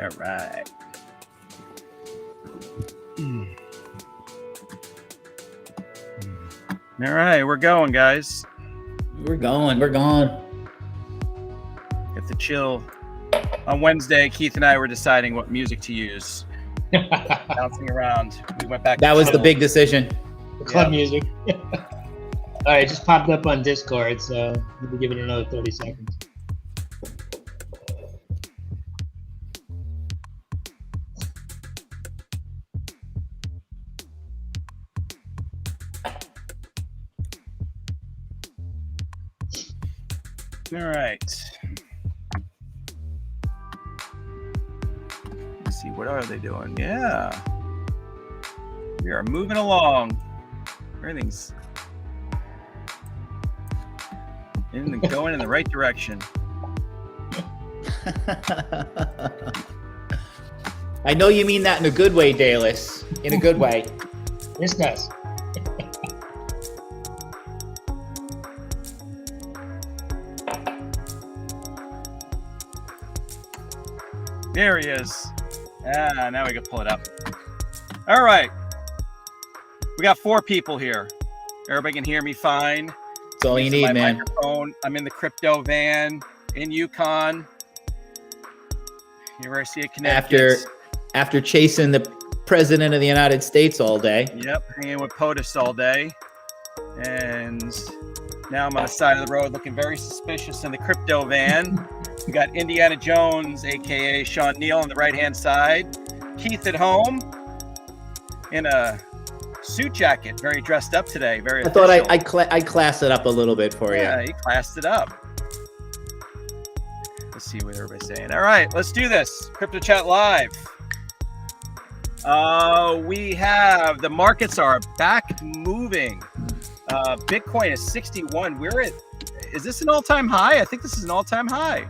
All right. All right, we're going, guys. We're going. Get the chill. On Wednesday, Keith and I were deciding what music to use. Bouncing around. We went back. That was the big decision. The club music. All right, it just popped up on Discord, so we'll give it another 30 seconds. All right. Let's see, what are they doing? Yeah. We are moving along. Everything's going in the right direction. I know you mean that in a good way, Dalis. In a good way. This does. There he is. Now we can pull it up. All right. We got 4 people here. Everybody can hear me fine. That's all you need, my man. Microphone. I'm in the crypto van in Yukon, University of Connecticut. After chasing the president of the United States all day. Yep, hanging with POTUS all day. And now I'm on the side of the road looking very suspicious in the crypto van. We got Indiana Jones, aka Sean Neal, on the right-hand side. Keith at home in a suit jacket, very dressed up today. Very. I thought I'd class it up a little bit for you. Yeah, he classed it up. Let's see what everybody's saying. All right, let's do this. Crypto Chat Live. We have the markets are back moving. Bitcoin is 61. Is this an all-time high? I think this is an all-time high.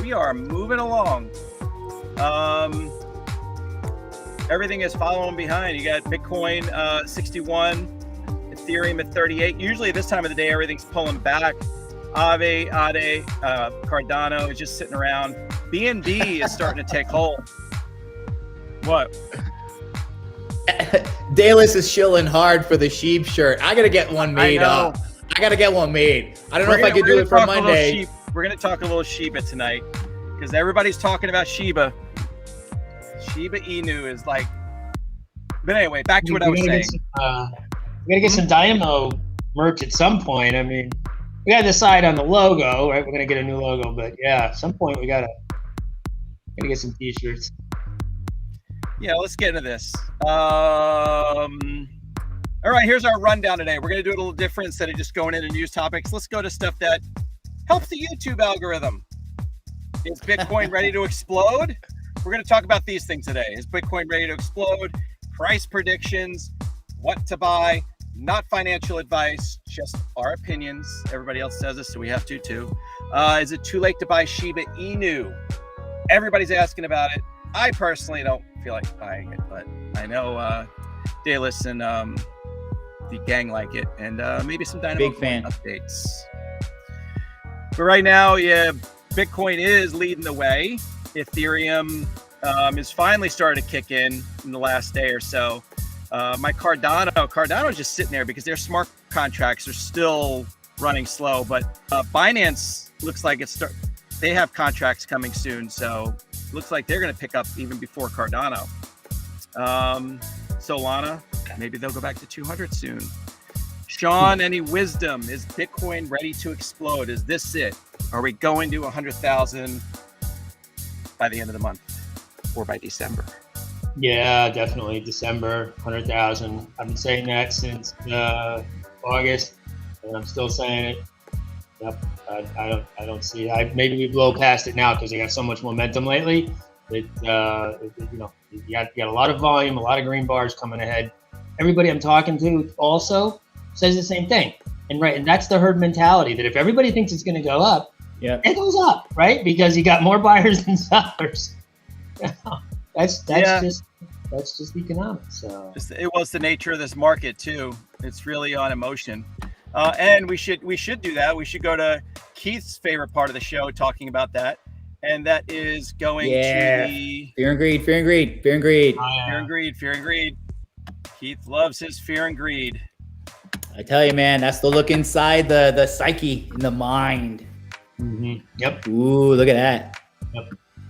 We are moving along. Everything is following behind. You got Bitcoin 61, Ethereum at 38. Usually this time of the day, everything's pulling back. Aave, Ade, Cardano is just sitting around. BNB is starting to take hold. What? Dalis is shilling hard for the SHIB shirt. I gotta get one made up. I gotta get one made. I don't know if I can do it for Monday. We're gonna talk a little Shiba tonight because everybody's talking about Shiba. Shiba Inu is like. But anyway, back to what I was saying. We gotta get some Dynamo merch at some point. I mean, we gotta decide on the logo, right? We're gonna get a new logo, but yeah, at some point we gotta get some t-shirts. Yeah, let's get into this. All right, here's our rundown today. We're going to do it a little different instead of just going into news topics. Let's go to stuff that helps the YouTube algorithm. Is Bitcoin ready to explode? We're going to talk about these things today. Is Bitcoin ready to explode? Price predictions, what to buy, not financial advice, just our opinions. Everybody else says this, so we have to too. Is it too late to buy Shiba Inu? Everybody's asking about it. I personally don't feel like buying it, but I know Dalis and the gang like it, and maybe some Dynamo updates. But right now, yeah, Bitcoin is leading the way. Ethereum is finally starting to kick in the last day or so. My Cardano is just sitting there because their smart contracts are still running slow, but Binance looks like they have contracts coming soon, so looks like they're going to pick up even before Cardano. Solana, maybe they'll go back to 200 soon. Sean, any wisdom? Is Bitcoin ready to explode? Is this it? Are we going to 100,000 by the end of the month or by December? Yeah, definitely December, 100,000. I've been saying that since August, and I'm still saying it. Yep, I don't see it. Maybe we blow past it now because they got so much momentum lately. You got a lot of volume, a lot of green bars coming ahead. Everybody I'm talking to also says the same thing, and that's the herd mentality. That if everybody thinks it's going to go up, it goes up, right? Because you got more buyers than sellers. That's just economics. So it's the nature of this market too. It's really on emotion. And we should do that. We should go to Keith's favorite part of the show, talking about that. And that is going Yeah. to the Fear and greed, fear and greed, fear and greed. fear and greed, fear and greed. Keith loves his fear and greed. I tell you, man, that's the look inside the psyche and the mind. Yep. Ooh, look at that. Yep.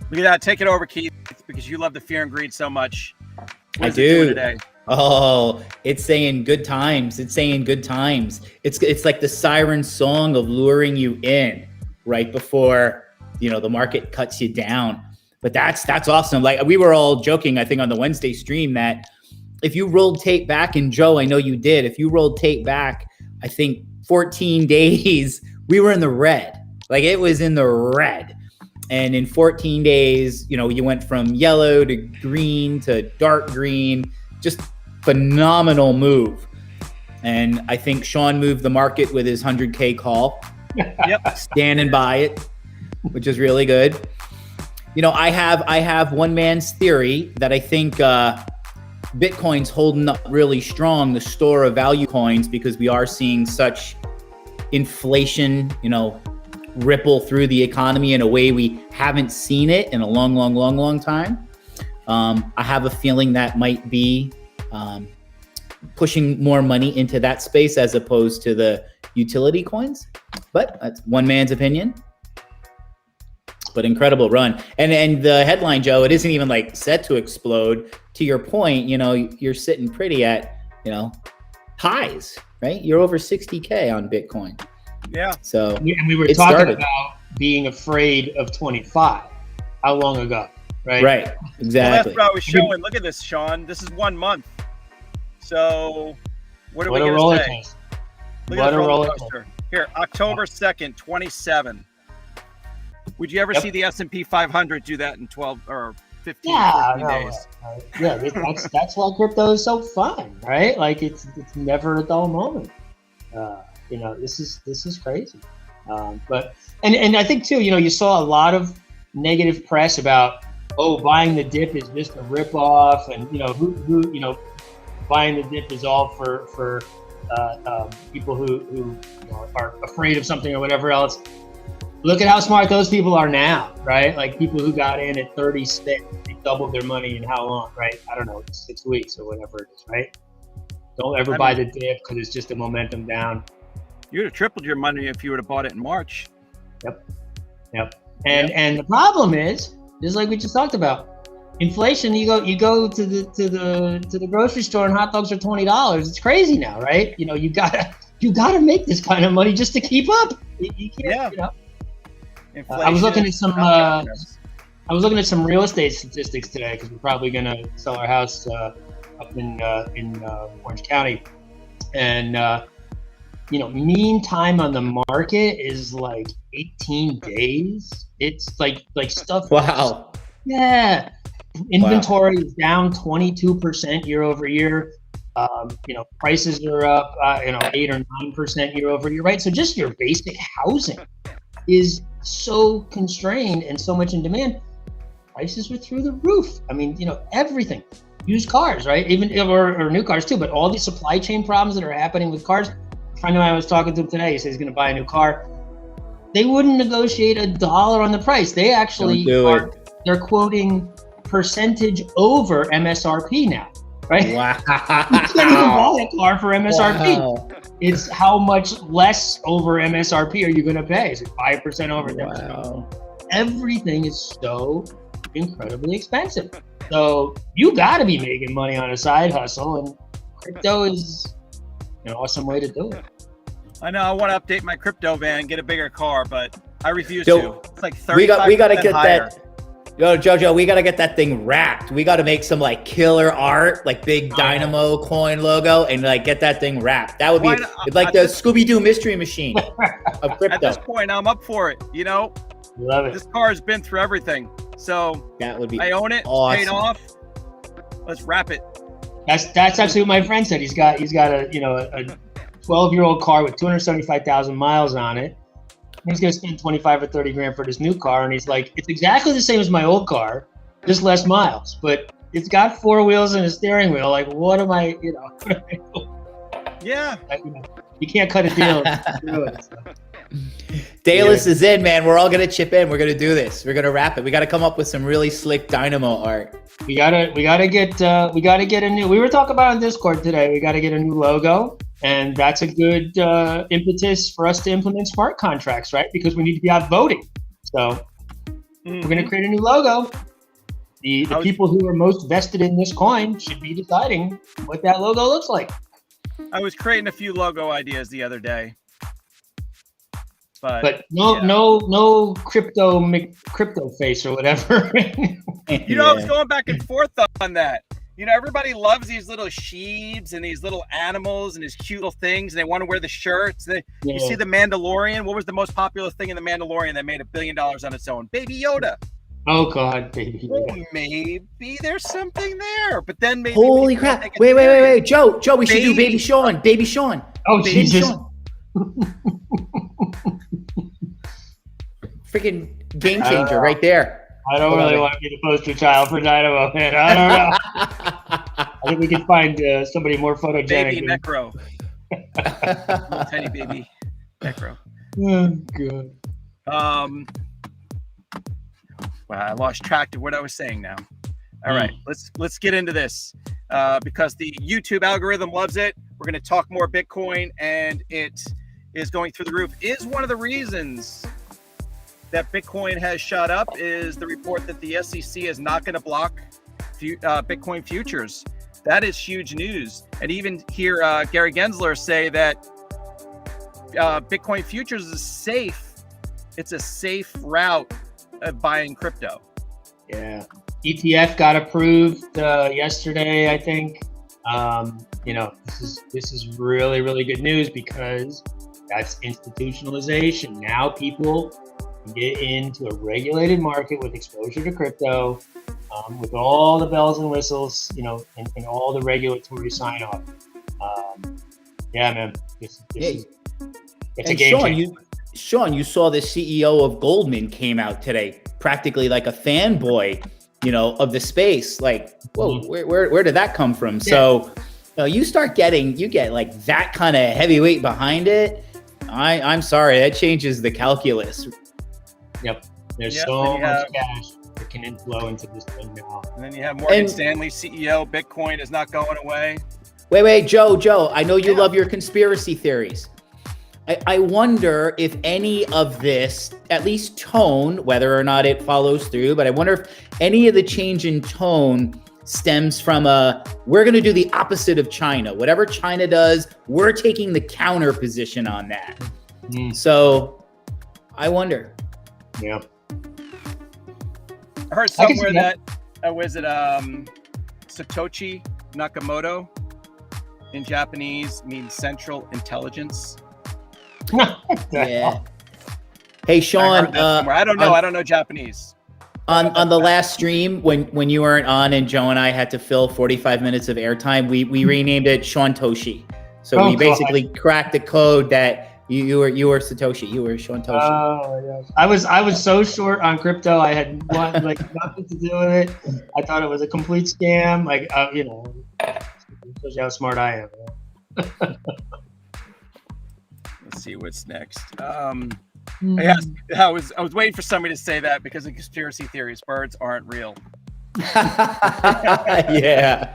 Look at that. Take it over, Keith, because you love the fear and greed so much. What I is it doing do. today? Oh, it's saying good times. It's saying good times. It's like the siren song of luring you in right before, you know, the market cuts you down. But that's awesome. Like we were all joking, I think, on the Wednesday stream that if you rolled tape back, and Joe, I know you did, if you rolled tape back, I think 14 days, we were in the red. Like it was in the red. And in 14 days, you know, you went from yellow to green to dark green, just phenomenal move. And I think Sean moved the market with his 100K call. Yep. Standing by it, which is really good. You know, I have one man's theory that I think Bitcoin's holding up really strong, the store of value coins, because we are seeing such inflation, you know, ripple through the economy in a way we haven't seen it in a long time. I have a feeling that might be pushing more money into that space as opposed to the utility coins, but that's one man's opinion. But incredible run. And the headline, Joe, it isn't even like set to explode. To your point, you know, you're sitting pretty at, you know, highs, right? You're over 60K on Bitcoin. Yeah. So And we were talking about being afraid of 25. How long ago? Right. Right. Exactly. Well, that's what I was showing. Look at this, Sean. This is 1 month. So what are we going to say? Look at this roller coaster. Here, October 2nd, 27. Would you ever see the S&P 500 do that in 12 or 15, 14 days? Yeah, that's why crypto is so fun, right? Like it's never a dull moment. You know, this is crazy. But I think too, you know, you saw a lot of negative press about, buying the dip is just a ripoff, and you know who you know, buying the dip is all for people who you know, are afraid of something or whatever else. Look at how smart those people are now, right? Like people who got in at 36, they doubled their money in how long, right? I don't know, 6 weeks or whatever it is, right? Don't ever buy the dip because it's just a momentum down. You would have tripled your money if you would have bought it in March. Yep. And the problem is, just like we just talked about, inflation. You go to the grocery store and hot dogs are $20. It's crazy now, right? You know, you gotta make this kind of money just to keep up. You can't, you know. I was looking at some real estate statistics today because we're probably gonna sell our house up in Orange County, and you know, mean time on the market is like 18 days. It's like stuff. Wow. Yeah. Inventory is down 22% year over year. You know, prices are up, 8 or 9% year over year, right? So just your basic housing is so constrained and so much in demand. Prices are through the roof. I mean, you know, everything. Used cars, right? Even or new cars too, but all these supply chain problems that are happening with cars. A friend of mine I was talking to him today, he says he's going to buy a new car. They wouldn't negotiate $1 on the price. They actually they're quoting percentage over MSRP now, right? Wow. You can't even buy a car for MSRP. Wow. It's how much less over MSRP are you going to pay? Is it 5% over? Wow. Everything is so incredibly expensive. So you got to be making money on a side hustle, and crypto is an awesome way to do it. I know I want to update my crypto van, get a bigger car, but I refuse to. It's like 35% we got to get higher. that. Yo, Jojo, we got to get that thing wrapped. We got to make some like killer art, like big Dynamo coin logo, and like get that thing wrapped. That would be like the Scooby-Doo mystery machine of crypto. At this point, I'm up for it. You know, love it. This car has been through everything. So that would be I own it, awesome. Paid off. Let's wrap it. That's actually what my friend said. He's got a 12-year-old car with 275,000 miles on it. He's going to spend 25 or 30 grand for this new car. And he's like, it's exactly the same as my old car, just less miles, but it's got 4 wheels and a steering wheel. Like, what am I doing? Yeah. You can't cut a deal. Do it, so. Dallas is in, man. We're all gonna chip in. We're gonna do this. We're gonna wrap it. We got to come up with some really slick dynamo art. We gotta get a new. We were talking about on Discord today. We gotta get a new logo, and that's a good impetus for us to implement smart contracts, right? Because we need to be out voting. So we're gonna create a new logo. The people who are most vested in this coin should be deciding what that logo looks like. I was creating a few logo ideas the other day, but no crypto face or whatever. I was going back and forth on that. Everybody loves these little SHIBs and these little animals and these cute little things, and they want to wear the shirts. You see the Mandalorian. What was the most popular thing in the Mandalorian that made $1 billion on its own? Baby Yoda. Oh God, baby. Well, maybe there's something there, but then maybe. Holy crap! Wait, Joe, we should do Baby Sean. Baby Sean. Oh Baby Jesus! Sean. Freaking game changer right there. I don't really want to be the poster child for Dynamo, man. I don't know. I think we can find somebody more photogenic. Baby Necro. Tiny baby Necro. Oh God. Wow, I lost track of what I was saying now. All right, let's get into this because the YouTube algorithm loves it. We're going to talk more Bitcoin, and it is going through the roof. Is one of the reasons that Bitcoin has shot up is the report that the SEC is not going to block Bitcoin futures. That is huge news. And even hear Gary Gensler say that Bitcoin futures is safe. It's a safe route of buying crypto. Yeah. ETF got approved yesterday, I think. This is really, really good news because that's institutionalization. Now people can get into a regulated market with exposure to crypto, with all the bells and whistles, and all the regulatory sign off. Yeah, man. It's a game changer. Sean, you saw the CEO of Goldman came out today, practically like a fanboy, of the space. Like, whoa, where did that come from? Yeah. So you get like that kind of heavyweight behind it. I'm sorry, that changes the calculus. Yep. There's so much cash that can inflow into this thing now. And then you have Morgan Stanley CEO, Bitcoin is not going away. Wait, Joe, I know you love your conspiracy theories. I wonder if any of this, at least tone, whether or not it follows through, but I wonder if any of the change in tone stems from we're going to do the opposite of China. Whatever China does, we're taking the counter position on that. So I wonder. Yeah. I heard somewhere that, was it Satoshi Nakamoto in Japanese means Central Intelligence. Yeah. Hey, Sean. I don't know. I don't know Japanese. On the last stream, when you weren't on and Joe and I had to fill 45 minutes of airtime, we renamed it Sean Toshi. So we basically cracked the code that you were Satoshi. You were Sean Toshi. Oh yeah. I was so short on crypto. I had nothing to do with it. I thought it was a complete scam. Shows you how smart I am. Let's see what's next. I was waiting for somebody to say that because of conspiracy theories. Birds aren't real. Yeah.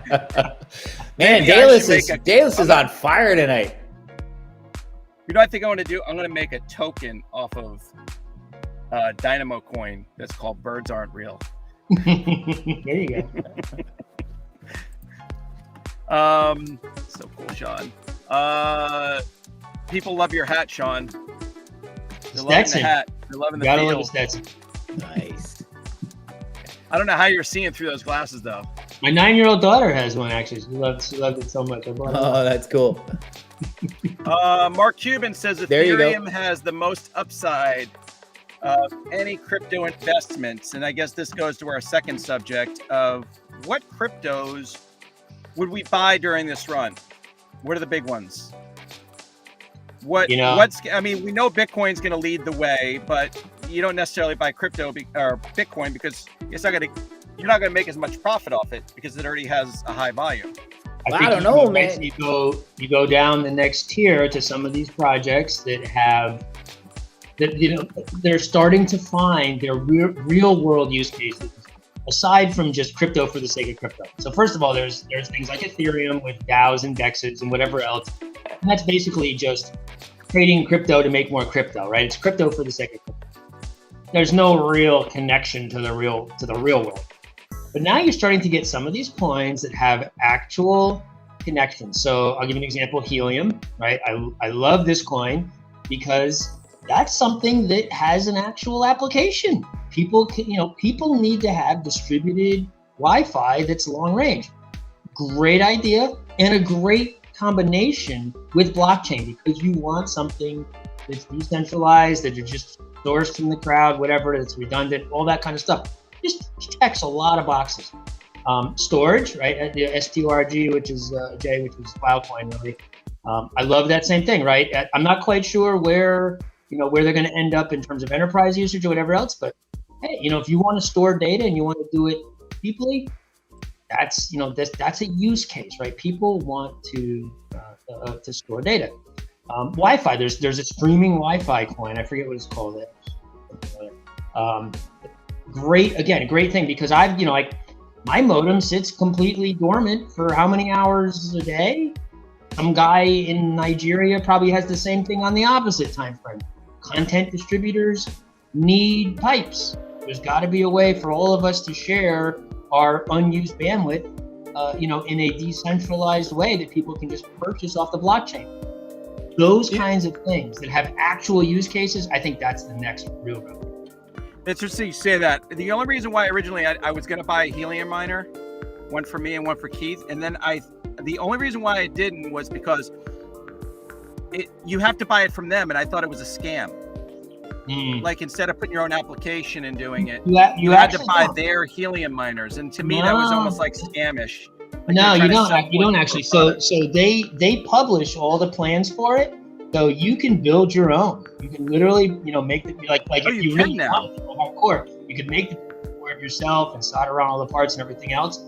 Man, Dallas is on fire tonight. I think I want to do? I'm going to make a token off of Dynamo Coin that's called Birds Aren't Real. There you go. So cool, Sean. People love your hat, Sean. They're loving the hat. They're loving the feel. Love Stetson. Nice. I don't know how you're seeing through those glasses, though. My 9-year-old daughter has one, actually. She loved it so much. That's cool. Mark Cuban says Ethereum has the most upside of any crypto investments. And I guess this goes to our second subject of what cryptos would we buy during this run? What are the big ones? We know Bitcoin's going to lead the way, but you don't necessarily buy crypto or Bitcoin because you're not going to make as much profit off it because it already has a high volume. I don't know, man. You go down the next tier to some of these projects that have that, you know, they're starting to find their real world use cases aside from just crypto for the sake of crypto. So first of all, there's things like Ethereum with DAOs and DEXs and whatever else. And that's basically just trading crypto to make more crypto, right? It's crypto for the sake of crypto. There's no real connection to the real world. But now you're starting to get some of these coins that have actual connections. So I'll give you an example, Helium, right? I love this coin because that's something that has an actual application. People need to have distributed Wi-Fi that's long range. Great idea and a great combination with blockchain, because you want something that's decentralized, that are just sourced from the crowd, whatever, that's redundant, all that kind of stuff. Just checks a lot of boxes. Storage, right? The STRG, which is J, which is Filecoin, really. I love that same thing, right? I'm not quite sure where they're going to end up in terms of enterprise usage or whatever else, but hey, if you want to store data and you want to do it cheaply, that's a use case, right? People want to store data. Wi-Fi, there's a streaming Wi-Fi coin. I forget what it's called. Great thing, because my modem sits completely dormant for how many hours a day? Some guy in Nigeria probably has the same thing on the opposite time frame. Content distributors need pipes. There's got to be a way for all of us to share our unused bandwidth, in a decentralized way that people can just purchase off the blockchain. Those kinds of things that have actual use cases, I think that's the next real revolution. It's interesting you say that. The only reason why originally I was going to buy a Helium miner, one for me and one for Keith, and then the only reason why I didn't was because you have to buy it from them, and I thought it was a scam. Like, instead of putting your own application and doing it, you had to buy their Helium miners, and to me that was almost like scamish. Like, no, you don't actually. So they publish all the plans for it, so you can build your own. You can literally, make the like if you really want hardcore, you can make the board yourself and solder around all the parts and everything else.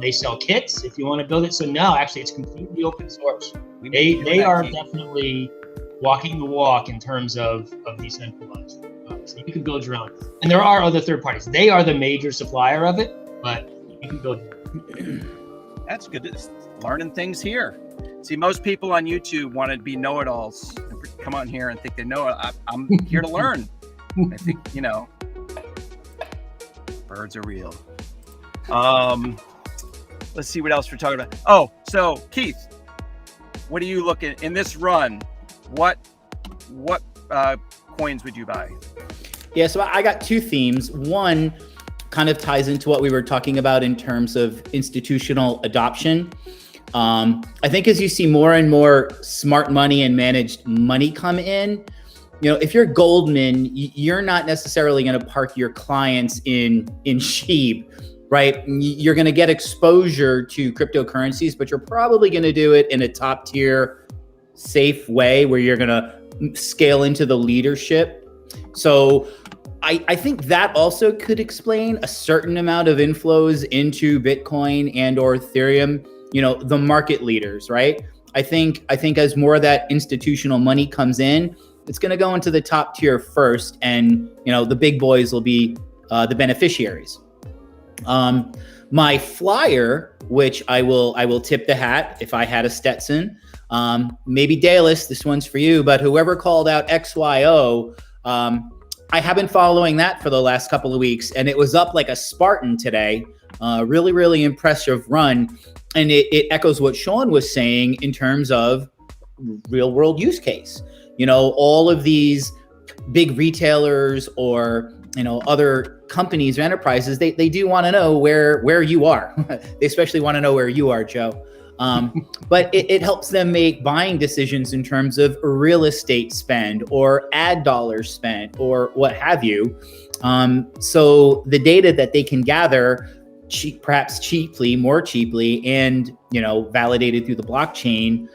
They sell kits if you want to build it. So no, actually, it's completely open source. They are definitely walking the walk in terms of decentralized. So you can build your own. And there are other third parties. They are the major supplier of it, but you can build your own. That's good. Learning things here. See, most people on YouTube want to be know-it-alls. Come on here and think they know it. I'm here to learn. I think, birds are real. Let's see what else we're talking about. Oh, so Keith, what are you looking in this run? What coins would you buy? Yeah, so I got two themes. One kind of ties into what we were talking about in terms of institutional adoption. I think as you see more and more smart money and managed money come in, if you're Goldman, you're not necessarily going to park your clients in SHIB, right? You're going to get exposure to cryptocurrencies, but you're probably going to do it in a top tier, safe way where you're going to scale into the leadership. So I think that also could explain a certain amount of inflows into Bitcoin and or Ethereum, the market leaders, right? I think as more of that institutional money comes in, it's going to go into the top tier first, and the big boys will be the beneficiaries. My flyer, which I will tip the hat if I had a Stetson, maybe Dallas, this one's for you, but whoever called out XYO, I have been following that for the last couple of weeks, and it was up like a Spartan today. Really, really impressive run. And it echoes what Sean was saying in terms of real world use case. All of these big retailers or, other companies or enterprises, they do want to know where you are. They especially want to know where you are, Joe. But it helps them make buying decisions in terms of real estate spend or ad dollars spent or what have you. So the data that they can gather perhaps more cheaply and, validated through the blockchain,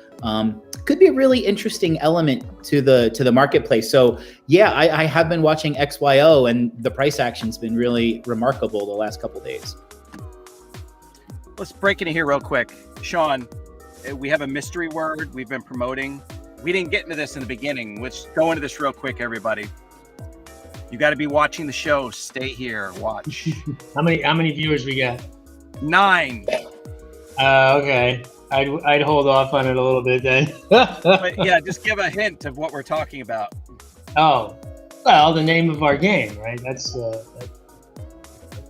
could be a really interesting element to the marketplace. So yeah, I have been watching XYO, and the price action's been really remarkable the last couple of days. Let's break into here real quick. Sean, we have a mystery word we've been promoting. We didn't get into this in the beginning. Let's go into this real quick, everybody. You got to be watching the show. Stay here. Watch. How many viewers we got? 9. Okay. I'd hold off on it a little bit then. But yeah, just give a hint of what we're talking about. Oh, well, the name of our game, right? That's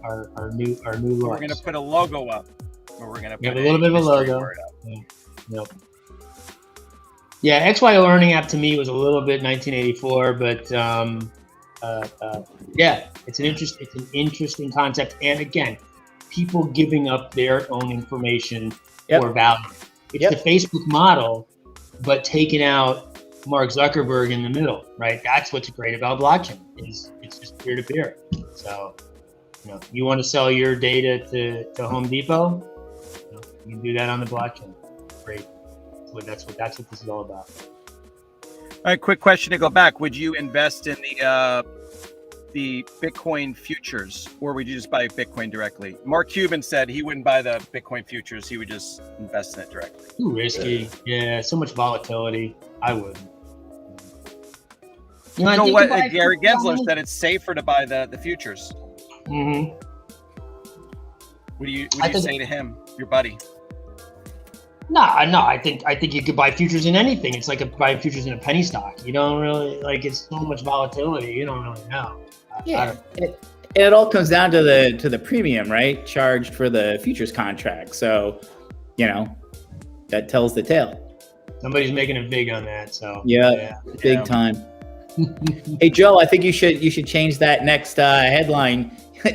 our new launch. We're gonna put a logo up. Or we're gonna put a little bit of a logo. Yeah. Yep. Yeah, XYO Earning App to me was a little bit 1984, but yeah, it's an interesting concept. And again, people giving up their own information for value. It's the Facebook model, but taking out Mark Zuckerberg in the middle, right? That's what's great about blockchain. It's just peer to peer. So, you want to sell your data to Home Depot, you can do that on the blockchain. Great. That's what this is all about. All right, quick question to go back. Would you invest in the Bitcoin futures, or would you just buy Bitcoin directly? Mark Cuban said he wouldn't buy the Bitcoin futures. He would just invest in it directly. Too risky. Yeah, so much volatility. I wouldn't. You know what? Gary Gensler said it's safer to buy the futures. Mm-hmm. What do you say to him, your buddy? No. I think you could buy futures in anything. It's like buying futures in a penny stock. You don't really it's so much volatility. You don't really know. Yeah, it all comes down to the premium, right? Charged for the futures contract. So, that tells the tale. Somebody's making it big on that. So big time. Hey Joe, I think you should change that next headline.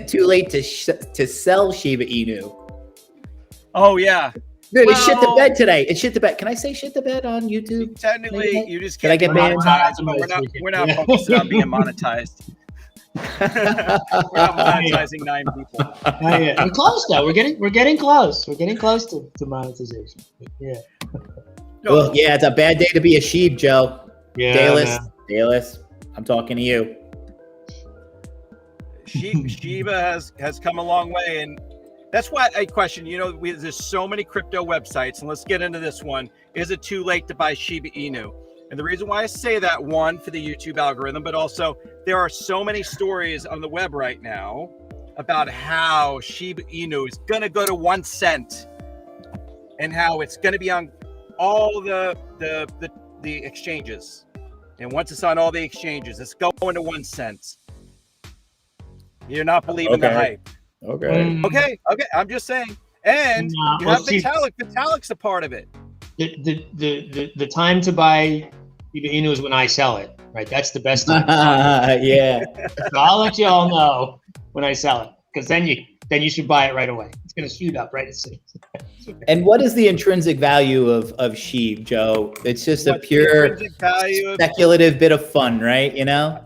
Too late to sell Shiba Inu. Oh yeah. Dude, it's shit to bed today. It's shit to bed. Can I say shit to bed on YouTube? Technically, you just can't. Can I get banned? We're not focusing on being monetized. We're not monetizing 9 people. I'm close though. We're getting close. We're getting close to monetization. Yeah. Well, yeah, it's a bad day to be a SHIB, Joe. Yeah. Dayless. I'm talking to you. Shiba has come a long way, and that's why I question. There's so many crypto websites, and let's get into this one. Is it too late to buy Shiba Inu? And the reason why I say that, one, for the YouTube algorithm, but also there are so many stories on the web right now about how Shiba Inu is going to go to 1 cent and how it's going to be on all the exchanges. And once it's on all the exchanges, it's going to 1 cent. You're not believing the hype. Okay. I'm just saying. And you have Vitalik. Vitalik's a part of it. The time to buy Shiba Inu is when I sell it, right? That's the best time. Yeah. So I'll let you all know when I sell it, because then you should buy it right away. It's going to shoot up right as soon. And what is the intrinsic value of SHIB, Joe? It's just a pure speculative bit of fun, right?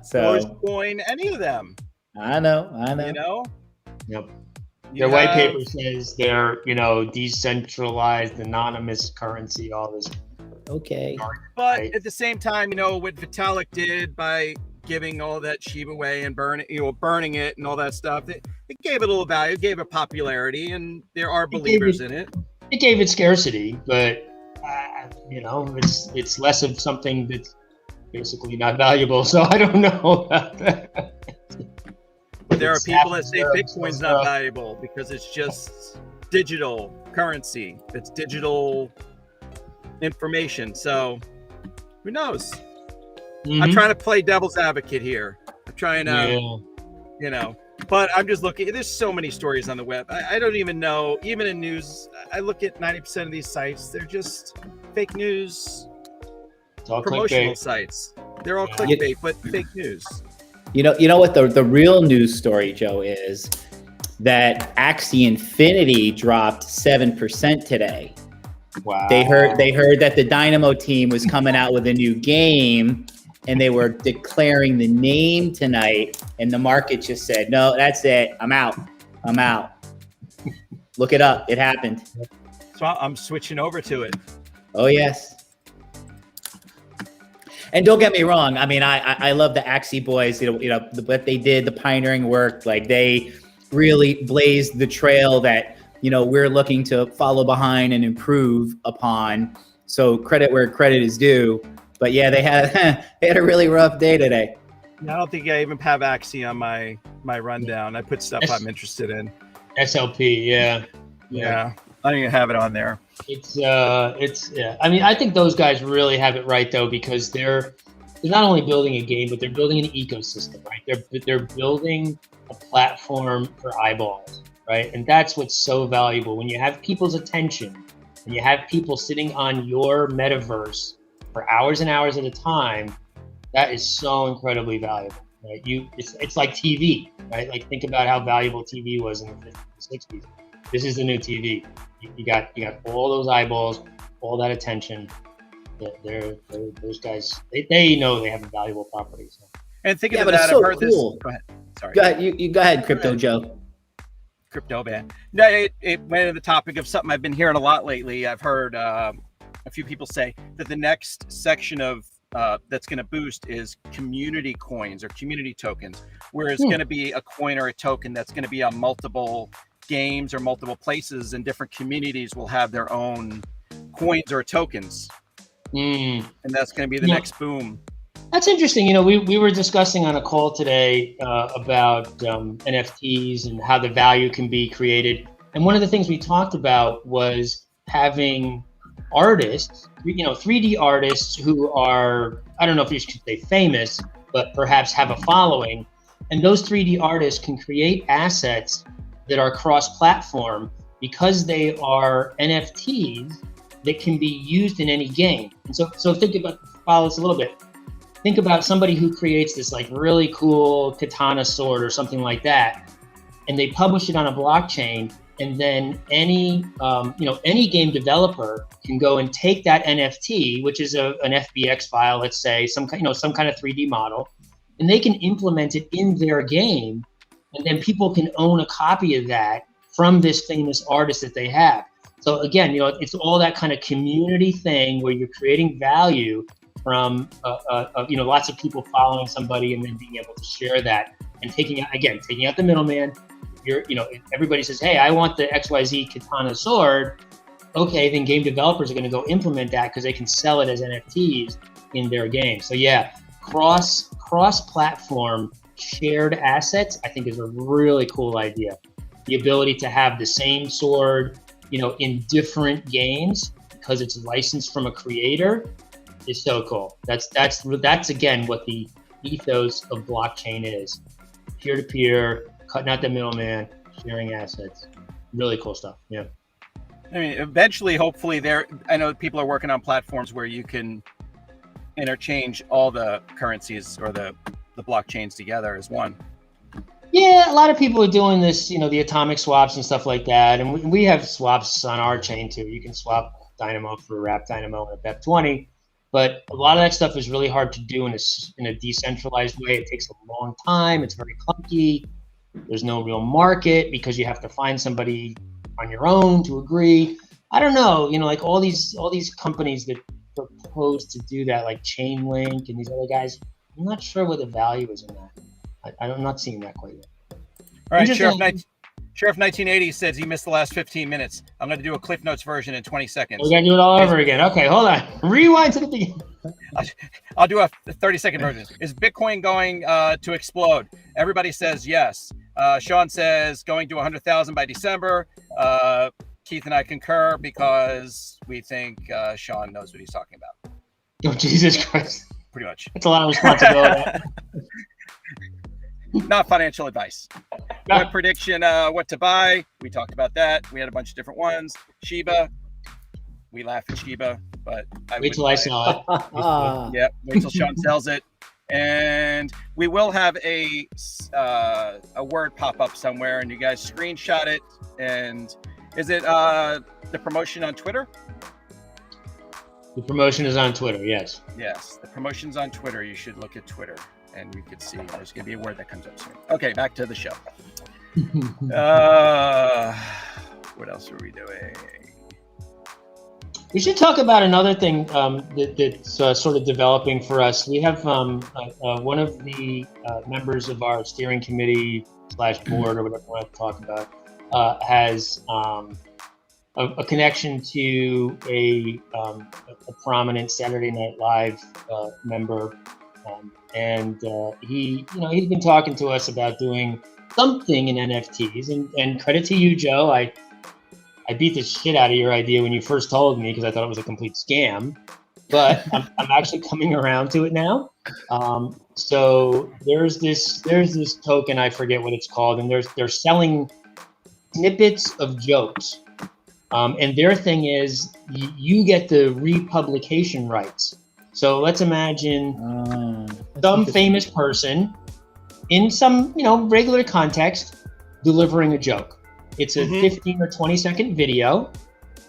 So Dogecoin, any of them. I know. Yep. Their white paper says they're, decentralized, anonymous currency, all this. Okay. But at the same time, what Vitalik did by giving all that SHIB away and burning it and all that stuff, it gave it a little value, it gave it popularity, and there are believers in it. It gave it scarcity, but it's less of something that's basically not valuable. So I don't know about that. There are people that say Bitcoin's not valuable because it's just digital currency. It's digital information. So who knows? Mm-hmm. I'm trying to play devil's advocate here. I'm trying to, but I'm just looking. There's so many stories on the web. I don't even know. Even in news, I look at 90% of these sites. They're just fake news, promotional sites. They're all clickbait, but fake news. You know what the real news story, Joe, is that Axie Infinity dropped 7% today. Wow. They heard that the Dynamo team was coming out with a new game, and they were declaring the name tonight, and the market just said, "No, that's it. I'm out. Look it up. It happened." So I'm switching over to it. Oh yes. And don't get me wrong. I mean, I love the Axie boys. What they did, the pioneering work. Like they really blazed the trail that we're looking to follow behind and improve upon. So credit where credit is due. But yeah, they had a really rough day today. I don't think I even have Axie on my rundown. I put stuff I'm interested in. SLP, yeah. Yeah, I don't even have it on there. It's yeah. I mean, I think those guys really have it right though, because they're not only building a game, but they're building an ecosystem, right? They're building a platform for eyeballs, right? And that's what's so valuable when you have people's attention, and you have people sitting on your metaverse for hours and hours at a time. That is so incredibly valuable, right? It's like TV, right? Like think about how valuable TV was in the 50s and 60s. This is the new TV. You got all those eyeballs, all that attention. Those guys, they know they have a valuable property. So. And thinking Yeah, of but it's that, so I've heard cool. this. Go ahead. Sorry. Go ahead. You go ahead, Crypto Joe. Crypto man. No, it went into the topic of something I've been hearing a lot lately. I've heard a few people say that the next section of that's going to boost is community coins or community tokens, where it's going to be a coin or a token that's going to be on multiple games or multiple places, and different communities will have their own coins or tokens. And that's going to be the next boom. That's interesting. You know, we were discussing on a call today about NFTs and how the value can be created. And one of the things we talked about was having artists, 3D artists who are, I don't know if you should say famous, but perhaps have a following. And those 3D artists can create assets that are cross-platform because they are NFTs that can be used in any game. And so think about, follow this a little bit. Think about somebody who creates this like really cool katana sword or something like that, and they publish it on a blockchain, and then any game developer can go and take that NFT, which is an FBX file, let's say, some kind of 3D model, and they can implement it in their game, and then people can own a copy of that from this famous artist that they have. So again, it's all that kind of community thing where you're creating value from lots of people following somebody and then being able to share that and taking out the middleman. Everybody says, hey, I want the XYZ katana sword. Okay, then game developers are going to go implement that because they can sell it as NFTs in their game. So yeah, cross-platform shared assets, I think, is a really cool idea. The ability to have the same sword, in different games because it's licensed from a creator is so cool. That's again what the ethos of blockchain is: peer-to-peer, cutting out the middleman, sharing assets. Really cool stuff. Yeah. I mean, eventually, hopefully, I know people are working on platforms where you can interchange all the currencies or the blockchains together as one. Yeah, a lot of people are doing this, the atomic swaps and stuff like that. And we have swaps on our chain too. You can swap Dynamo for a Wrap Dynamo and a BEP20. But a lot of that stuff is really hard to do in a decentralized way. It takes a long time. It's very clunky. There's no real market because you have to find somebody on your own to agree. I don't know, like all these companies that propose to do that, like Chainlink and these other guys. I'm not sure what the value is in that. I'm not seeing that quite yet. All right, Sheriff 1980 says he missed the last 15 minutes. I'm going to do a Cliff Notes version in 20 seconds. We're going to do it all over again. Okay, hold on. Rewind to the beginning. I'll do a 30-second version. Is Bitcoin going to explode? Everybody says yes. Sean says going to 100,000 by December. Keith and I concur because we think Sean knows what he's talking about. Oh, Jesus Christ. Pretty much. It's a lot of responsibility. Not financial advice. What prediction, what to buy? We talked about that. We had a bunch of different ones. Shiba. We laugh at Shiba, but wait till I sell it. Yeah, wait till Sean sells it. And we will have a word pop up somewhere, and you guys screenshot it. And is it the promotion on Twitter? The promotion is on Twitter, yes. Yes, the promotion's on Twitter. You should look at Twitter, and you could see there's going to be a word that comes up soon. Okay, back to the show. What else are we doing? We should talk about another thing that's sort of developing for us. We have one of the members of our steering committee / board, or whatever you want to talk about, has a connection to a prominent Saturday Night Live member He's been talking to us about doing something in NFTs, and credit to you, Joe. I beat the shit out of your idea when you first told me because I thought it was a complete scam, but I'm actually coming around to it now. So there's this token, I forget what it's called, and they're selling snippets of jokes. And their thing is you get the republication rights. So let's imagine some famous person in some, regular context delivering a joke. It's a 15 or 20 second video,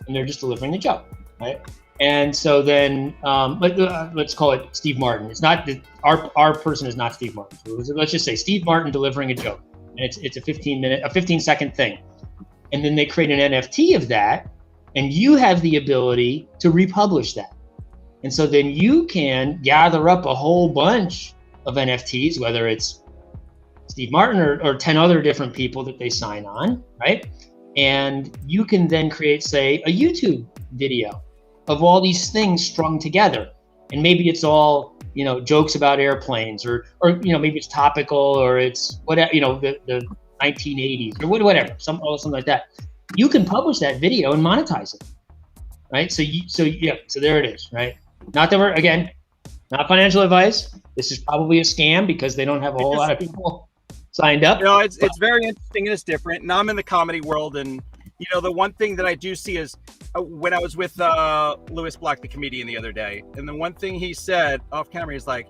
and they're just delivering the joke, right? And so then let's call it Steve Martin. It's not our person is not Steve Martin. So let's just say Steve Martin delivering a joke, and it's a 15 second thing. And then they create an NFT of that, and you have the ability to republish that. And so then you can gather up a whole bunch of NFTs, whether it's Steve Martin or 10 other different people that they sign on, right? And you can then create, say, a YouTube video of all these things strung together. And maybe it's all, jokes about airplanes or maybe it's topical or it's whatever, the 1980s or whatever, something like that. You can publish that video and monetize it, right? So there it is, right? Not that not financial advice. This is probably a scam because they don't have a whole lot of people signed up. It's very interesting and it's different. Now I'm in the comedy world, and the one thing that I do see is when I was with Lewis Black, the comedian, the other day, and the one thing he said off camera is like,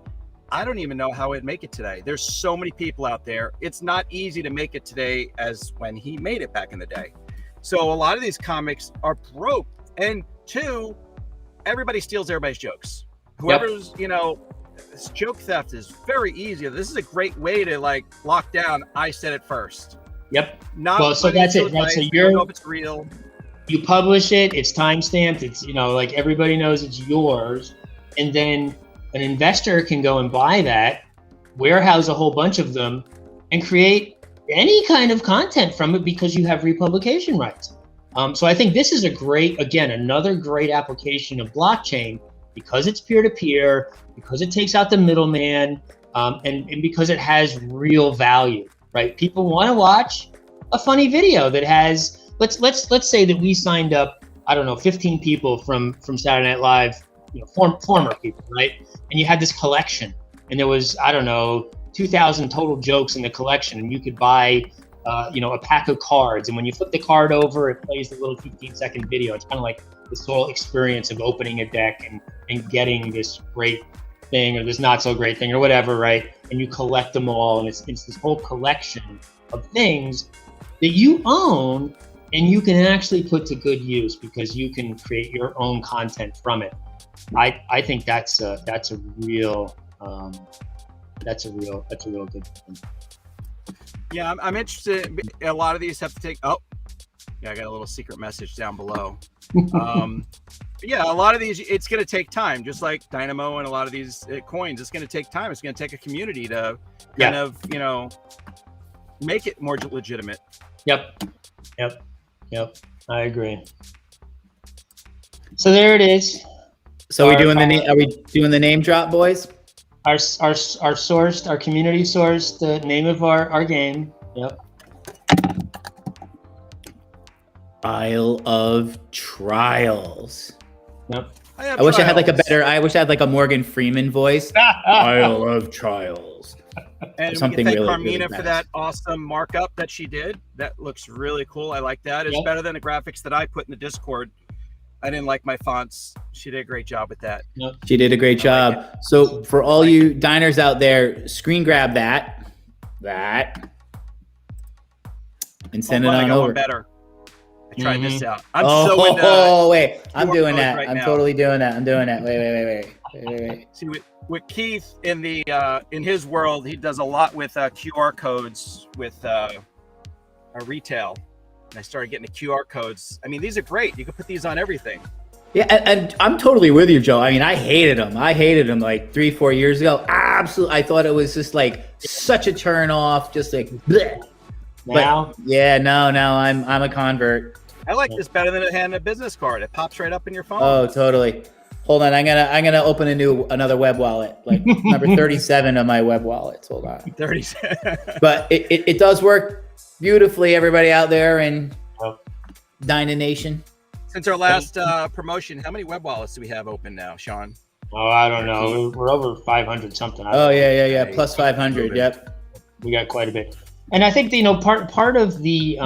I don't even know how I'd make it today. There's so many people out there. It's not easy to make it today as when he made it back in the day. So a lot of these comics are broke. And two, everybody steals everybody's jokes. Whoever's, this joke theft is very easy. This is a great way to lock down. I said it first. Yep. So that's it. Right? So you don't know if it's real. You publish it. It's timestamped. It's everybody knows it's yours, and then an investor can go and buy that, warehouse a whole bunch of them, and create any kind of content from it because you have republication rights. So I think this is another great application of blockchain because it's peer-to-peer, because it takes out the middleman, and because it has real value, right? People want to watch a funny video that has, let's say that we signed up, 15 people from Saturday Night Live, former people, right? And you had this collection, and there was 2,000 total jokes in the collection, and you could buy a pack of cards, and when you flip the card over, it plays the little 15-second video. It's kind of like this whole experience of opening a deck and getting this great thing or this not so great thing or whatever, right? And you collect them all, and it's this whole collection of things that you own and you can actually put to good use because you can create your own content from it. I think that's a real good thing. Yeah, I'm interested. A lot of these have to take. Oh, yeah, I got a little secret message down below. Yeah, a lot of these, it's going to take time, just like Dynamo and a lot of these coins. It's going to take time. It's going to take a community to kind of, make it more legitimate. Yep. I agree. So there it is. So are we doing the name drop, boys? Our sourced, our community sourced, the name of our game. Yep. Isle of Trials. Yep. I wish I had like a Morgan Freeman voice. Isle of Trials. And something we can thank really Carmina for that awesome markup that she did. That looks really cool. I like that. It's better than the graphics that I put in the Discord. I didn't like my fonts. She did a great job with that. Yep. She did a great job. So for all you diners out there, screen grab that, and send it on over. Better. I tried this out. I'm doing that. Right I'm now. totally doing that. I'm doing that. Wait. See, with Keith in his world, he does a lot with QR codes with retail. And I started getting the QR codes. I mean, these are great. You can put these on everything. Yeah, and I'm totally with you, Joe. I mean, I hated them like 3-4 years ago. Absolutely, I thought it was just like such a turn off, just like bleh. Now, but, yeah, no, I'm a convert. I like this better than a business card. It pops right up in your phone. Oh, totally. Hold on, I'm gonna open another web wallet, like number 37 of my web wallets. Hold on. 37. But it does work beautifully, everybody out there in Dyna Nation. Since our last promotion, how many web wallets do we have open now, Sean? Oh, I don't know. We're over 500 something. Oh yeah. Plus 500. Yep. We got quite a bit. And I think, part of the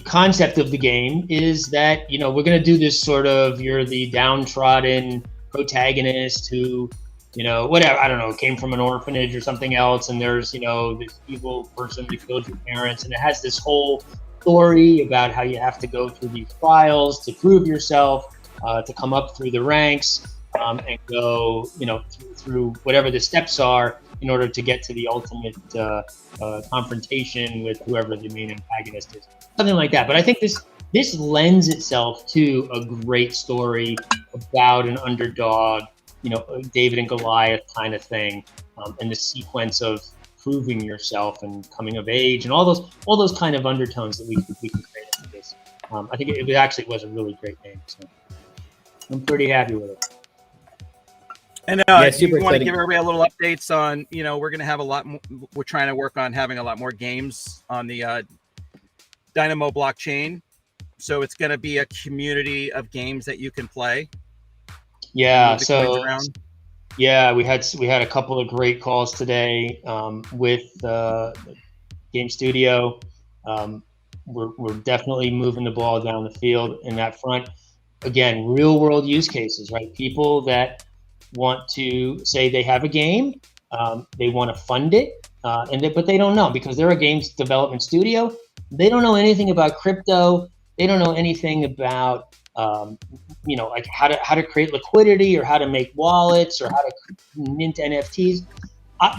concept of the game is that, we're going to do this sort of, you're the downtrodden protagonist who, whatever, I don't know, came from an orphanage or something else. And there's, this evil person who killed your parents. And it has this whole story about how you have to go through these trials to prove yourself, to come up through the ranks, and go, through whatever the steps are in order to get to the ultimate confrontation with whoever the main antagonist is, something like that. But I think this lends itself to a great story about an underdog, David and Goliath kind of thing, and the sequence of proving yourself and coming of age and all those kind of undertones that we can create into this. I think it actually was a really great game. So I'm pretty happy with it. And super you want to exciting. give everybody a little updates on, we're going to have a lot more, we're trying to work on having a lot more games on the Dynamo blockchain. So it's going to be a community of games that you can play. Yeah. So yeah, we had a couple of great calls today with Game Studio. We're definitely moving the ball down the field in that front. Again, real world use cases, right? People that want to say they have a game, they want to fund it, but they don't know because they're a games development studio. They don't know anything about crypto. They don't know anything about like how to create liquidity or how to make wallets or how to mint NFTs.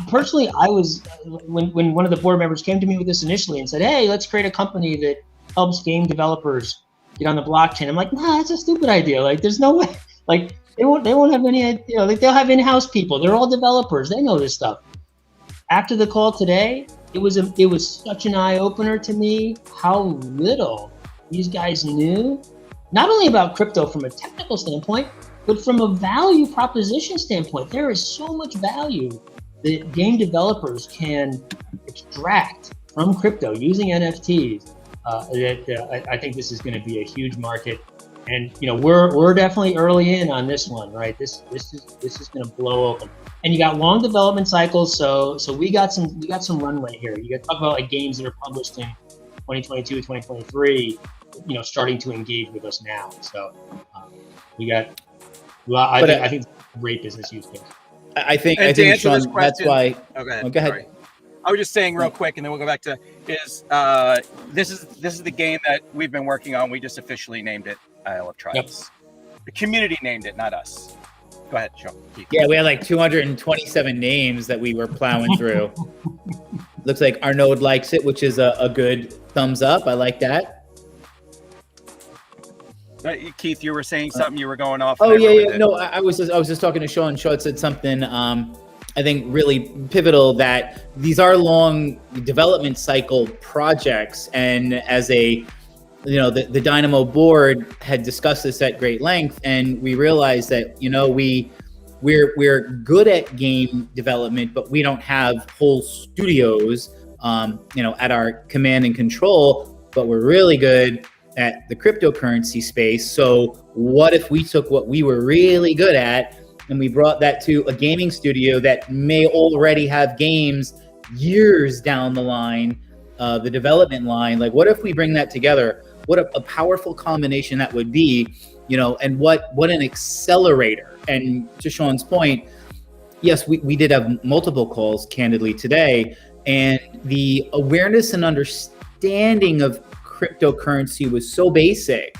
Personally, I was when one of the board members came to me with this initially and said, "Hey, let's create a company that helps game developers get on the blockchain." I'm like, "Nah, that's a stupid idea. Like, there's no way. Like, they won't have any idea. Like, they'll have in-house people. They're all developers. They know this stuff." After the call today, it was such an eye-opener to me how little these guys knew, not only about crypto from a technical standpoint, but from a value proposition standpoint. There is so much value that game developers can extract from crypto using NFTs. That I think this is going to be a huge market, and we're definitely early in on this one, right? This is going to blow open, and you got long development cycles, so we got some runway here. You got to talk about like games that are published in 2022, 2023, starting to engage with us now. So we got. Well, I think it's a great business use case. I think Sean, Sean, that's why. Okay, go ahead. Sorry. I was just saying real quick, and then we'll go back to this is the game that we've been working on. We just officially named it Isle of Tribes. Yep. The community named it, not us. Go ahead, Sean. Yeah, we had like 227 names that we were plowing through. Looks like Arnaud likes it, which is a good thumbs up. I like that. Keith, you were saying something. You were going off. Oh yeah. No, I was just talking to Sean. Sean said something. I think really pivotal that these are long development cycle projects, and as the Dynamo board had discussed this at great length, and we realized that we're good at game development, but we don't have whole studios at our command and control, but we're really good at the cryptocurrency space. So what if we took what we were really good at and we brought that to a gaming studio that may already have games years down the line, the development line? Like, what if we bring that together? What a powerful combination that would be, and what an accelerator. And to Sean's point, yes, we did have multiple calls candidly today, and the awareness and understanding of cryptocurrency was so basic.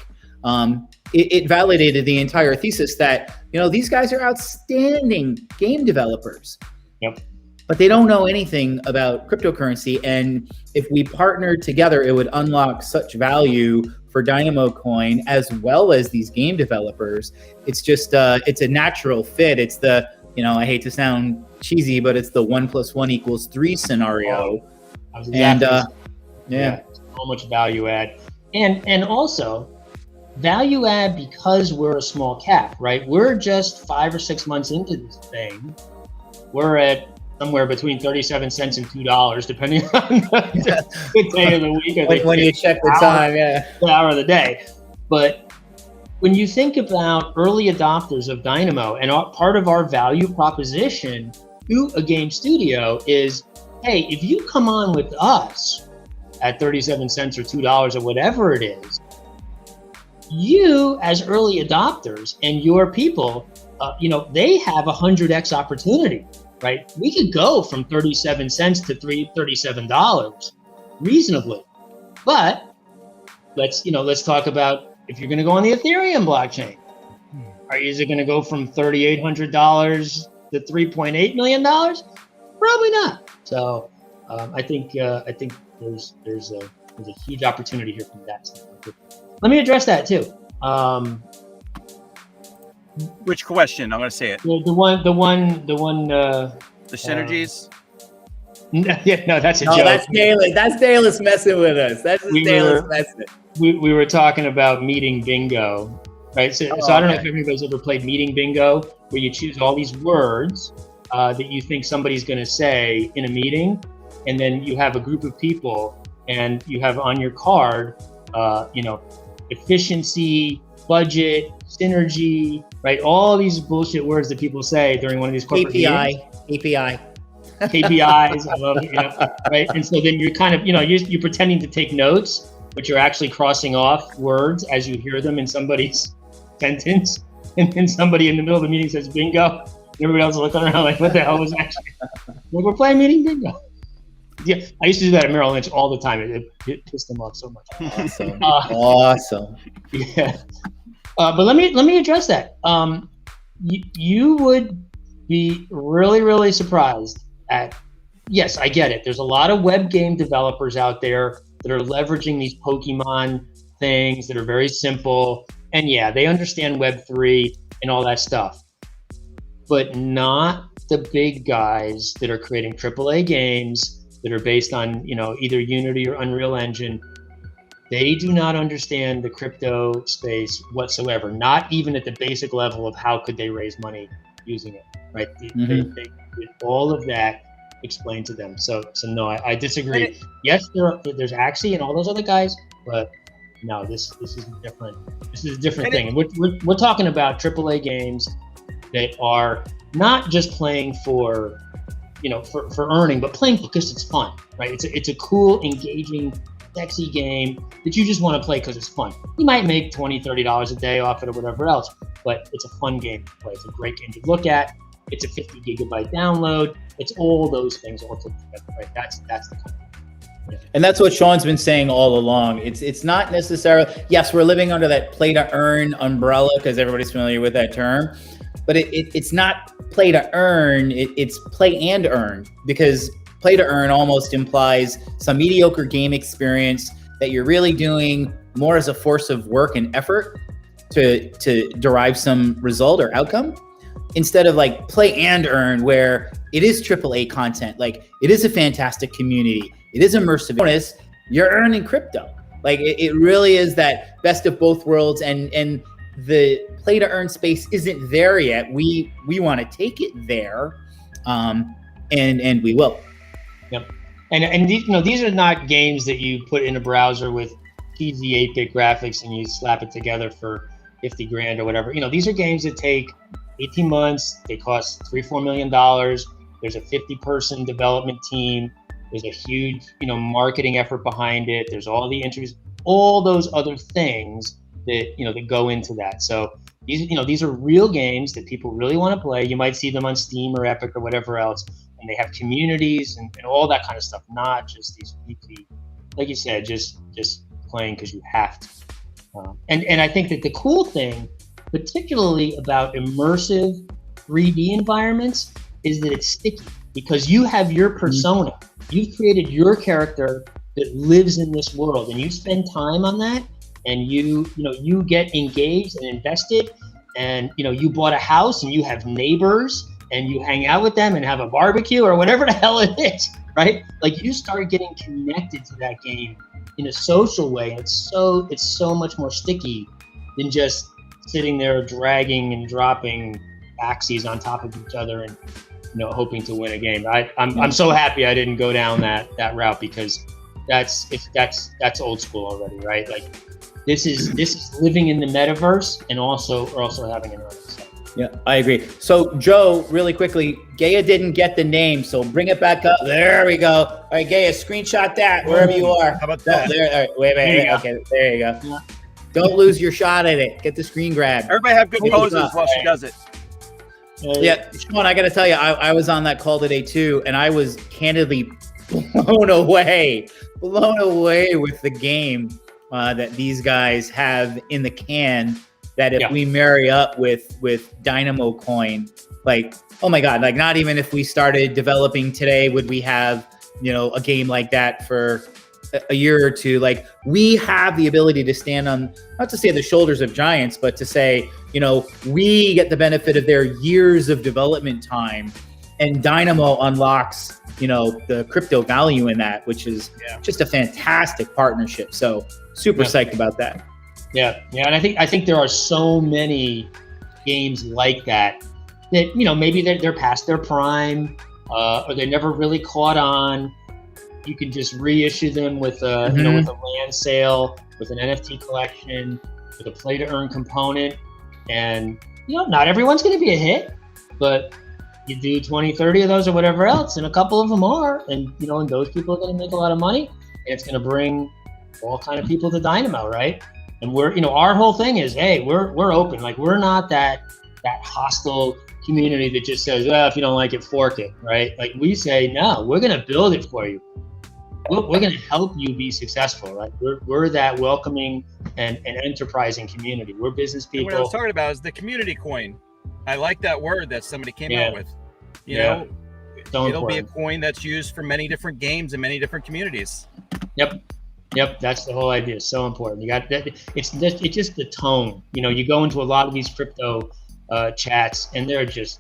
It validated the entire thesis that, these guys are outstanding game developers. Yep. But they don't know anything about cryptocurrency. And if we partnered together, it would unlock such value for Dynamo Coin as well as these game developers. It's just, it's a natural fit. It's the, I hate to sound cheesy, but it's the 1 + 1 = 3 scenario. Exactly. And yeah, so much value add. And also, value add, because we're a small cap, right? We're just 5 or 6 months into this thing. We're at somewhere between 37 cents and $2, depending on the day of the week. Or When you check the time, the hour of the day. But when you think about early adopters of Dynamo, and part of our value proposition to a game studio is, hey, if you come on with us at 37 cents or $2 or whatever it is, you as early adopters and your people, they have 100x opportunity, right? We could go from 37 cents to $37 reasonably. But let's talk about, if you're going to go on the Ethereum blockchain, is it going to go from $3,800 to $3.8 million? Probably not. So I think there's a huge opportunity here from that standpoint. Let me address that too. Which question? I'm going to say it. The one. The synergies. Yeah, no, that's a joke. That's Dallas. That's Dallas messing with us. That's Dallas messing. We were talking about meeting bingo, right? So I don't know if anybody's ever played meeting bingo, where you choose all these words that you think somebody's going to say in a meeting, and then you have a group of people, and you have on your card, efficiency, budget, synergy, right? All these bullshit words that people say during one of these corporate meetings. KPIs, I love it, right? And so then you're kind of, you're pretending to take notes, but you're actually crossing off words as you hear them in somebody's sentence. And then somebody in the middle of the meeting says bingo. And everybody else is looking around like, what the hell was that? Like, we're playing meeting bingo. Yeah, I used to do that at Merrill Lynch all the time. It pissed them off so much. Awesome. Awesome. Yeah. But let me address that. You would be really, really surprised at, yes, I get it. There's a lot of web game developers out there that are leveraging these Pokemon things that are very simple. And yeah, they understand Web3 and all that stuff. But not the big guys that are creating AAA games that are based on, either Unity or Unreal Engine. They do not understand the crypto space whatsoever, not even at the basic level of how could they raise money using it, right? They get all of that explained to them. So no, I disagree. Yes, there's Axie and all those other guys, but no, this is different. This is a different thing. And we're talking about AAA games that are not just playing for earning, but playing because it's fun, right? It's a cool, engaging, sexy game that you just want to play because it's fun. You might make $20, $30 a day off it or whatever else, but it's a fun game to play. It's a great game to look at. It's a 50 gigabyte download. It's all those things all together, right? That's the kind of thing. And that's what Sean's been saying all along. It's not necessarily, yes, we're living under that play to earn umbrella because everybody's familiar with that term, but it's not play to earn, it's play and earn, because play to earn almost implies some mediocre game experience that you're really doing more as a force of work and effort to derive some result or outcome, instead of like play and earn, where it is AAA content. Like, it is a fantastic community. It is immersive. Bonus, you're earning crypto. Like, it really is that best of both worlds, and the play to earn space isn't there yet. We want to take it there, and we will. Yep. And these are not games that you put in a browser with cheesy 8-bit graphics and you slap it together for 50 grand or whatever. These are games that take 18 months. They cost $3-4 million. There's a 50-person development team. There's a huge, marketing effort behind it. There's all the entries, all those other things that, that go into that. So these are real games that people really want to play. You might see them on Steam or Epic or whatever else, and they have communities and all that kind of stuff, not just these weekly, like you said, just playing because you have to. And I think that the cool thing, particularly about immersive 3D environments, is that it's sticky because you have your persona. You've created your character that lives in this world, and you spend time on that, and you get engaged and invested, and you bought a house and you have neighbors and you hang out with them and have a barbecue or whatever the hell it is, right? Like, you start getting connected to that game in a social way. It's so much more sticky than just sitting there dragging and dropping axes on top of each other and hoping to win a game. I'm so happy I didn't go down that route, because that's old school already, right? Like this is living in the metaverse and also having an earnings. Yeah, I agree. So Joe, really quickly, Gaia didn't get the name, so bring it back up. There we go. All right, Gaia, screenshot that wherever you are. How about that? There, all right, wait. Okay, there you go. Yeah. Don't lose your shot at it. Get the screen grab. Everybody have good poses while she does it. Yeah, Sean, I got to tell you, I was on that call today too, and I was candidly blown away with the game that these guys have in the can. That if we marry up with Dynamo Coin, like, oh my God, like not even if we started developing today would we have, a game like that for a year or two. Like, we have the ability to stand on, not to say the shoulders of giants, but to say, we get the benefit of their years of development time, and Dynamo unlocks, the crypto value in that, which is just a fantastic partnership. So super psyched about that. Yeah, and I think there are so many games like that maybe they're past their prime, or they never really caught on. You can just reissue them with a with a land sale, with an NFT collection, with a play to earn component, and not everyone's going to be a hit, but you do 20, 30 of those or whatever else, and a couple of them are, and and those people are going to make a lot of money, and it's going to bring all kind of people to Dynamo, right? And we're, our whole thing is, hey, we're open. Like, we're not that hostile community that just says, well, if you don't like it, fork it, right? Like, we say, no, we're going to build it for you. We're going to help you be successful, right? We're that welcoming and enterprising community. We're business people. What I was talking about is the community coin. I like that word that somebody came out with. It'll be a coin that's used for many different games in many different communities. Yep, that's the whole idea. It's so important. You got that. It's just the tone. You go into a lot of these crypto chats, and there's just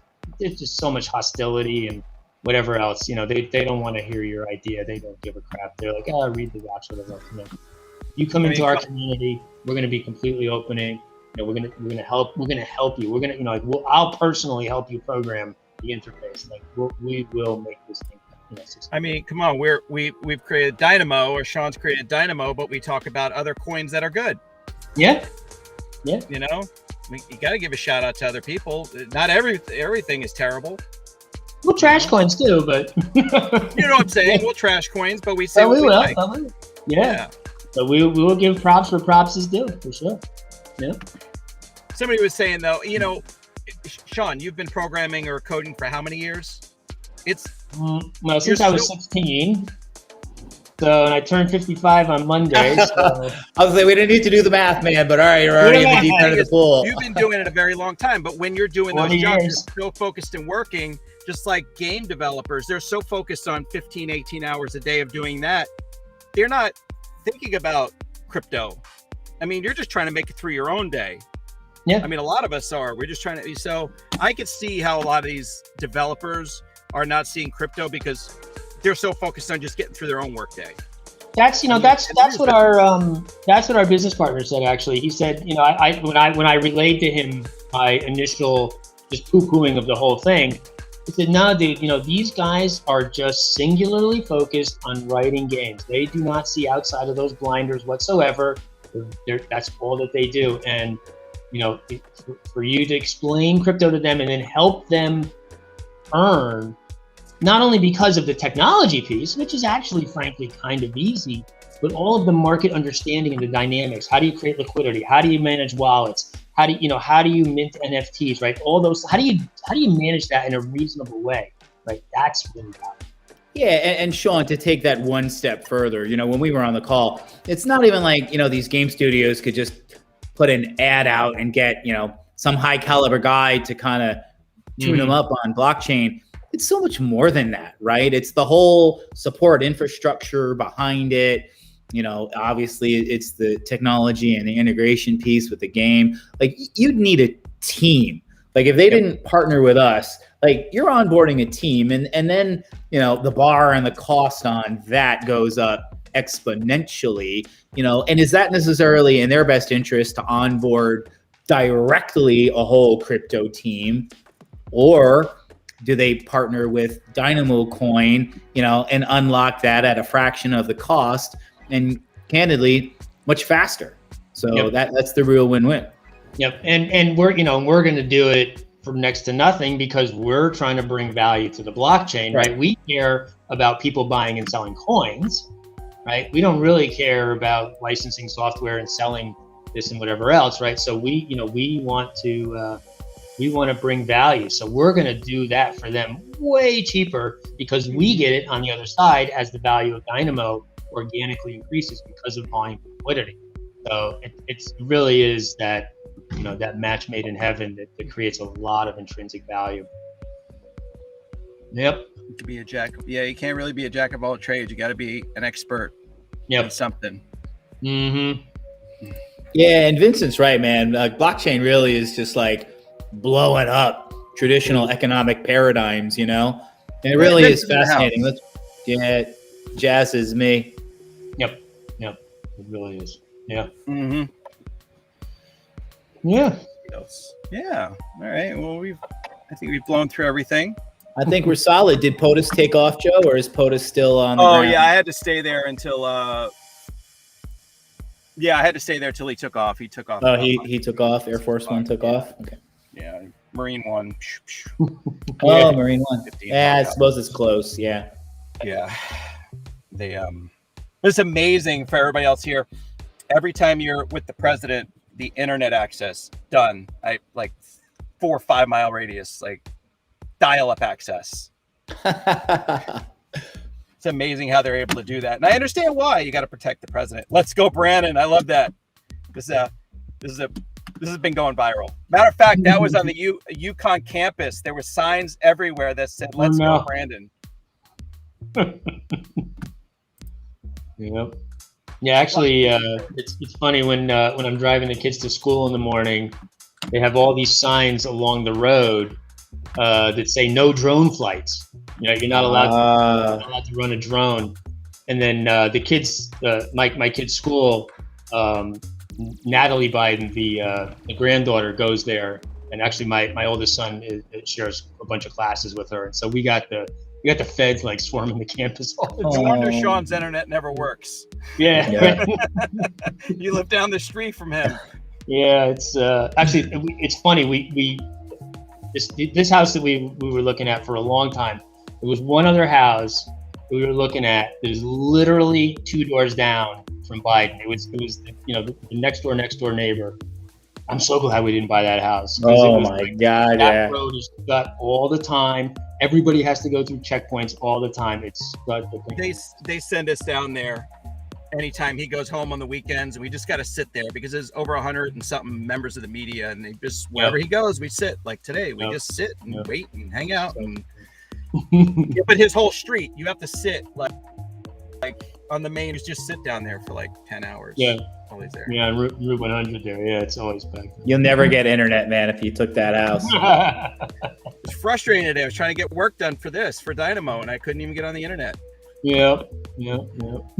so much hostility and whatever else. They don't want to hear your idea. They don't give a crap. They're like, read the watch, whatever. You come into our community, we're going to be completely opening. We're going to help. We're going to help you. We're going to, I'll personally help you program the interface. Like, we will make this thing. I mean, come on, we've created Dynamo, or Sean's created Dynamo, but we talk about other coins that are good. Yeah. You got to give a shout out to other people. Not everything is terrible. We'll trash coins too, but you know what I'm saying. We'll trash coins, but we say what we like. Yeah. So we will give props where props is due, for sure. Yeah. Somebody was saying though, Sean, you've been programming or coding for how many years? Since I was 16. So, and I turned 55 on Monday. So. I was like, we didn't need to do the math, man, but all right, you're already in the deep end of the pool. You've been doing it a very long time, but when you're doing those jobs, you're so focused and working, just like game developers, they're so focused on 15, 18 hours a day of doing that. They're not thinking about crypto. I mean, you're just trying to make it through your own day. Yeah. I mean, a lot of us are. We're just trying to. So I could see how a lot of these developers are not seeing crypto because they're so focused on just getting through their own workday. That's what our business partner said. Actually, he said, when I relayed to him my initial just poo-pooing of the whole thing, he said, no, dude, these guys are just singularly focused on writing games. They do not see outside of those blinders whatsoever. That's all that they do. And for you to explain crypto to them and then help them earn, not only because of the technology piece, which is actually, frankly, kind of easy, but all of the market understanding and the dynamics. How do you create liquidity? How do you manage wallets? How do you mint NFTs, right? All those, how do you manage that in a reasonable way? Like, that's really valuable. Yeah, and Sean, to take that one step further, when we were on the call, it's not even like, these game studios could just put an ad out and get, some high caliber guy to kind of tune them up on blockchain. It's so much more than that, right? It's the whole support infrastructure behind it. Obviously it's the technology and the integration piece with the game. Like, you'd need a team. Like, if they didn't partner with us, like, you're onboarding a team and then, the bar and the cost on that goes up exponentially, and is that necessarily in their best interest to onboard directly a whole crypto team, or do they partner with Dynamo Coin, and unlock that at a fraction of the cost and candidly much faster? So that's the real win-win. Yep. And we're going to do it for next to nothing because we're trying to bring value to the blockchain, right? We care about people buying and selling coins, right? We don't really care about licensing software and selling this and whatever else, right? So we want to bring value. So we're going to do that for them way cheaper because we get it on the other side as the value of Dynamo organically increases because of volume and liquidity. So it really is that, that match made in heaven that creates a lot of intrinsic value. Yep. To be a jack. Yeah, you can't really be a jack of all trades. You got to be an expert in something. Mm-hmm. Yeah, and Vincent's right, man. Blockchain really is just like blowing up traditional economic paradigms, and it really is fascinating. Jazz is me. Yep, it really is. Yeah. Mm-hmm. Yeah. Yeah. All right. Well, I think we've blown through everything. I think we're solid. Did POTUS take off, Joe, or is POTUS still on the ground? Yeah, I had to stay there until I had to stay there till he took off. He took off. Oh, he took off. Air Force One took off. Okay. Yeah, Marine One. Oh, Marine One. Yeah, I suppose it's close. Yeah. Yeah. It's amazing for everybody else here. Every time you're with the president, the internet access done. I like 4 or 5 mile radius, like dial-up access. It's amazing how they're able to do that, and I understand why. You got to protect the president. Let's go, Brandon. I love that. This has been going viral. Matter of fact, that was on the UConn campus. There were signs everywhere that said, "Let's go, Brandon." Yep. Yeah, actually, it's funny when I'm driving the kids to school in the morning, they have all these signs along the road that say no drone flights. You're not allowed to run a drone. And then the kids, my kid's school, Natalie Biden, the granddaughter, goes there, and actually my oldest son shares a bunch of classes with her, and so we got the feds like swarming the campus all the time. No wonder Sean's internet never works. Yeah. You live down the street from him. Yeah, it's actually it's funny. This house that we were looking at for a long time. There was one other house we were looking at. There's literally 2 doors down from Biden. It was the next door neighbor. I'm so glad we didn't buy that house. Oh my God! That road is shut all the time. Everybody has to go through checkpoints all the time. It's such a thing. They send us down there anytime he goes home on the weekends, and we just got to sit there because there's over 100 and something members of the media, and they just wherever he goes, we sit. Like today, we just sit and wait and hang out. And but his whole street, you have to sit like on the main. Just sit down there for like 10 hours. Yeah. Always there. Yeah, Route 100 there. Yeah, it's always packed. You'll never get internet, man, if you took that house. It's frustrating today. I was trying to get work done for Dynamo, and I couldn't even get on the internet. Yep. All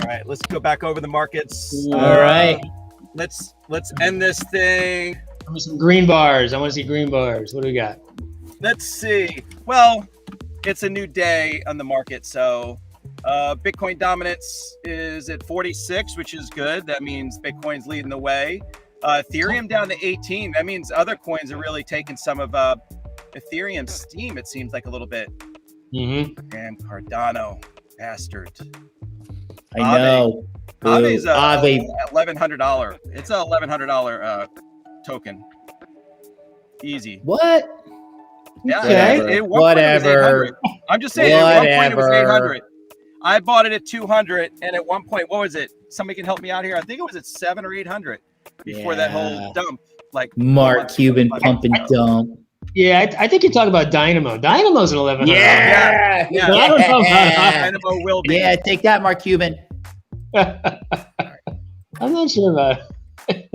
right, let's go back over the markets. All right. Let's end this thing. I want some green bars. I want to see green bars. What do we got? Let's see. Well, it's a new day on the market, so Bitcoin dominance is at 46, which is good. That means Bitcoin's leading the way. Ethereum down to 18. That means other coins are really taking some of Ethereum's steam, it seems like a little bit. Mm-hmm. And Cardano, bastard. I know. Aave's $1,100. It's a $1,100 token. Easy. What? Yeah. Okay. Whatever. I'm just saying. At one point it was 800. I bought it at 200, and at one point, what was it? Somebody can help me out here. I think it was at 700 or 800 before that whole dump. Like Mark Cuban pump and dump. Yeah, I think you're talking about Dynamo. Dynamo's an 1100. Yeah. Dynamo will be. Yeah, take that, Mark Cuban. I'm not sure about it.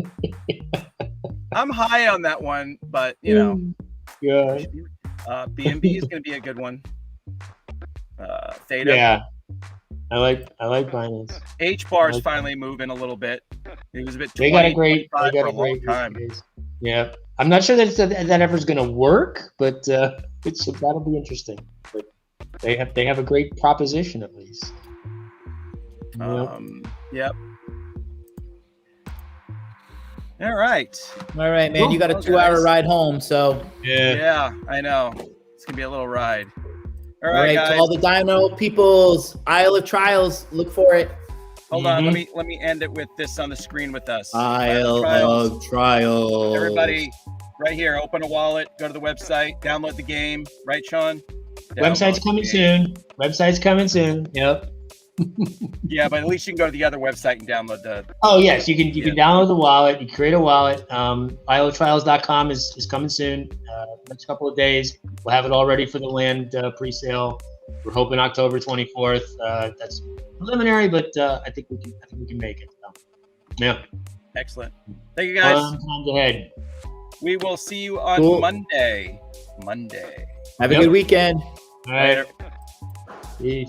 I'm high on that one, but you know, BNB is going to be a good one. Theta. Yeah, I like Binance. H bar's like finally moving a little bit. It was a bit. They got a great for a long recent time. days. Yeah, I'm not sure that that ever's going to work, but that'll be interesting. But they have a great proposition at least. Yep. All right. All right, man. You got a Well, 2-hour guys. ride home, so Yeah, I know. It's gonna be a little ride. All all right, right. guys. To all the Dino peoples, Isle of Trials, look for it. Hold on. Let me end it with this on the screen with us. Isle of Trials. Everybody, right here. Open a wallet. Go to the website. Download the game. Right, Sean? Website's coming soon. Website's coming soon. Yep. Yeah, but at least you can go to the other website and download the. Oh yes, you can download the wallet. You create a wallet. ISLeTrials.com is coming soon. Next couple of days, we'll have it all ready for the land pre-sale. We're hoping October 24th. That's preliminary, but I think we can make it. So, yeah. Excellent. Thank you, guys. Times ahead. We will see you on Monday. Have a good weekend. All right. Later. Peace.